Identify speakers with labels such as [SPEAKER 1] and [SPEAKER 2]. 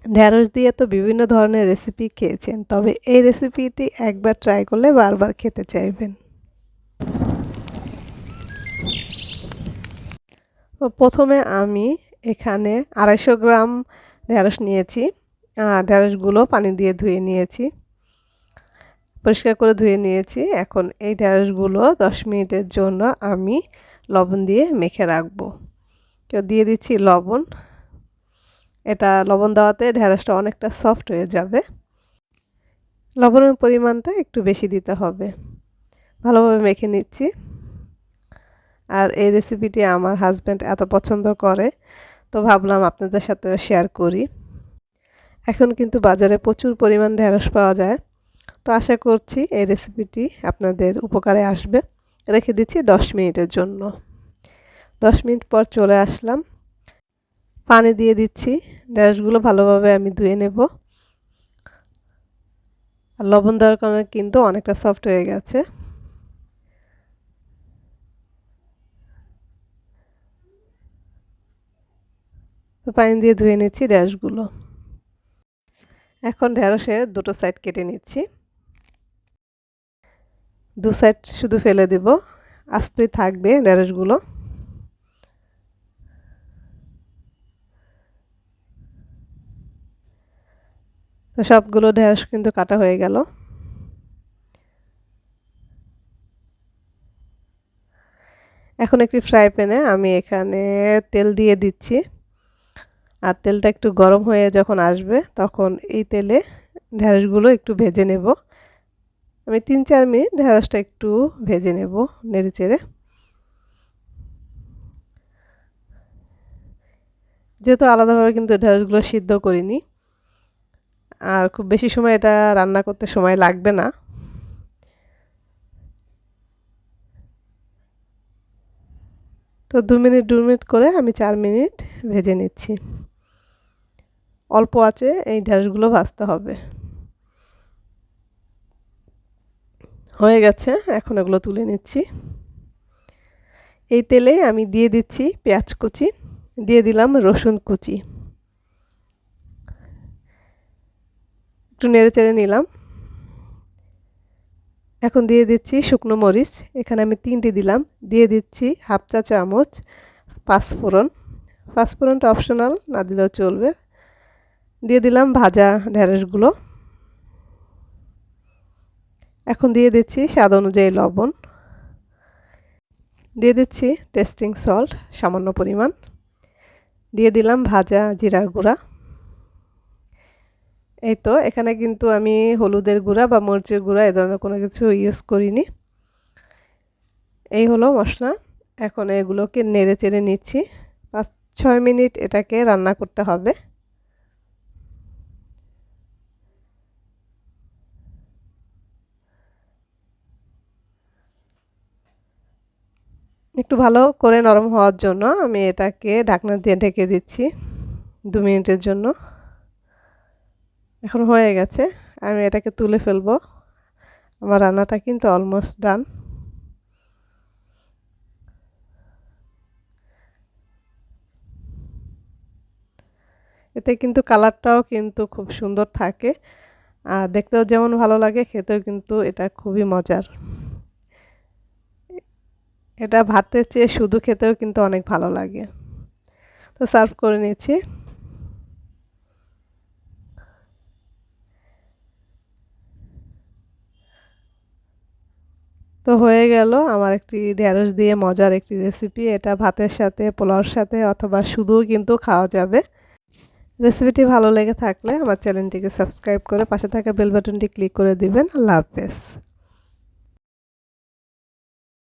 [SPEAKER 1] ঢ্যাঁড়স দিয়ে তো বিভিন্ন ধরনের রেসিপি খেয়েছেন, তবে এই রেসিপিটি একবার ট্রাই করলে বারবার খেতে চাইবেন। তো প্রথমে আমি এখানে 250 গ্রাম ঢ্যাঁড়স নিয়েছি। ঢ্যাঁড়সগুলো পানি দিয়ে ধুয়ে নিয়েছি, পরিষ্কার করে ধুয়ে নিয়েছি। এখন এই ঢ্যাঁড়সগুলো 10 মিনিটের জন্য আমি লবণ দিয়ে মেখে রাখবো। তো দিয়ে দিচ্ছি লবণ। এটা লবণ দেওয়াতে ঢ্যাঁড়সটা অনেকটা সফট হয়ে যাবে। লবণের পরিমাণটা একটু বেশি দিতে হবে। ভালোভাবে মেখে নিচ্ছি। আর এই রেসিপিটি আমার হাজব্যান্ড এত পছন্দ করে, তো ভাবলাম আপনাদের সাথে শেয়ার করি। এখন কিন্তু বাজারে প্রচুর পরিমাণ ঢ্যাঁড়স পাওয়া যায়, তো আশা করছি এই রেসিপিটি আপনাদের উপকারে আসবে। রেখে দিচ্ছি 10 মিনিটের জন্য। 10 মিনিট পর চলে আসলাম। পানি দিয়ে দিচ্ছি। ঢ্যাঁড়সগুলো ভালোভাবে আমি ধুয়ে নেব। আর লবণ দেওয়ার কারণে কিন্তু অনেকটা সফট হয়ে গেছে। তো পানি দিয়ে ধুয়ে নিচ্ছি ঢ্যাঁড়সগুলো। এখন ঢ্যাঁড়সের দুটো সাইড কেটে নিচ্ছি। দু সাইড শুধু ফেলে দেব, আস্তই থাকবে ঢ্যাঁড়সগুলো। তো সবগুলো ঢ্যাঁড়স কিন্তু কাটা হয়ে গেল। এখন একটি ফ্রাই প্যানে আমি এখানে তেল দিয়ে দিচ্ছি। আর তেলটা একটু গরম হয়ে যখন আসবে তখন এই তেলে ঢ্যাঁড়সগুলো একটু ভেজে নেব। আমি 3-4 মিনিট ঢ্যাঁড়সটা একটু ভেজে নেব নেড়েচেড়ে। যেহেতু আলাদাভাবে কিন্তু ঢ্যাঁড়সগুলো সিদ্ধ করিনি, আর খুব বেশি সময় এটা রান্না করতে সময় লাগবে না। তো 2 মিনিট করে আমি 4 মিনিট ভেজে নিচ্ছি। অল্প আঁচে এই ঢ্যাঁড়সগুলো ভাজতে হবে। হয়ে গেছে, এখন এগুলো তুলে নিচ্ছি। এই তেলেই আমি দিয়ে দিচ্ছি পেঁয়াজ কুচি, দিয়ে দিলাম রসুন কুচি। একটু নেড়েচেড়ে নিলাম। এখন দিয়ে দিচ্ছি শুকনো মরিচ। এখানে আমি 3টি দিলাম। দিয়ে দিচ্ছি হাফ চা চামচ পাঁচফোড়ন। পাঁচফোড়নটা অপশনাল, না দিলেও চলবে। দিয়ে দিলাম ভাজা ঢ্যাঁড়সগুলো। এখন দিয়ে দিচ্ছি স্বাদ অনুযায়ী লবণ। দিয়ে দিচ্ছি টেস্টিং সল্ট সামান্য পরিমাণ। দিয়ে দিলাম ভাজা জিরার গুঁড়া। এই তো, এখানে কিন্তু আমি হলুদের গুঁড়া বা মরিচের গুঁড়া এ ধরনের কোনো কিছু ইউজ করিনি। এই হলো মশলা। এখন এগুলোকে নেড়ে চেড়ে নিচ্ছি। 5-6 মিনিট এটাকে রান্না করতে হবে। একটু ভালো করে নরম হওয়ার জন্য আমি এটাকে ঢাকনা দিয়ে ঢেকে দিচ্ছি 2 মিনিটের জন্য। এখন হয়ে গেছে, আমি এটাকে তুলে ফেলবো। আমার রান্নাটা কিন্তু অলমোস্ট ডান। এতে কিন্তু কালারটাও কিন্তু খুব সুন্দর থাকে, আর দেখতেও যেমন ভালো লাগে, খেতেও কিন্তু এটা খুবই মজার। এটা ভাতের চেয়ে শুধু খেতেও কিন্তু অনেক ভালো লাগে। তো সার্ভ করে নিচ্ছি। তো হয়ে গেল আমার একটি ঢ্যাঁড়স দিয়ে মজার একটি রেসিপি। এটা ভাতের সাথে, পোলাওর সাথে অথবা শুধুও কিন্তু খাওয়া যাবে। রেসিপিটি ভালো লেগে থাকলে আমার চ্যানেলটিকে সাবস্ক্রাইব করে পাশে থাকা বেল বাটনটি ক্লিক করে দিবেন। আল্লাহ হাফেজ।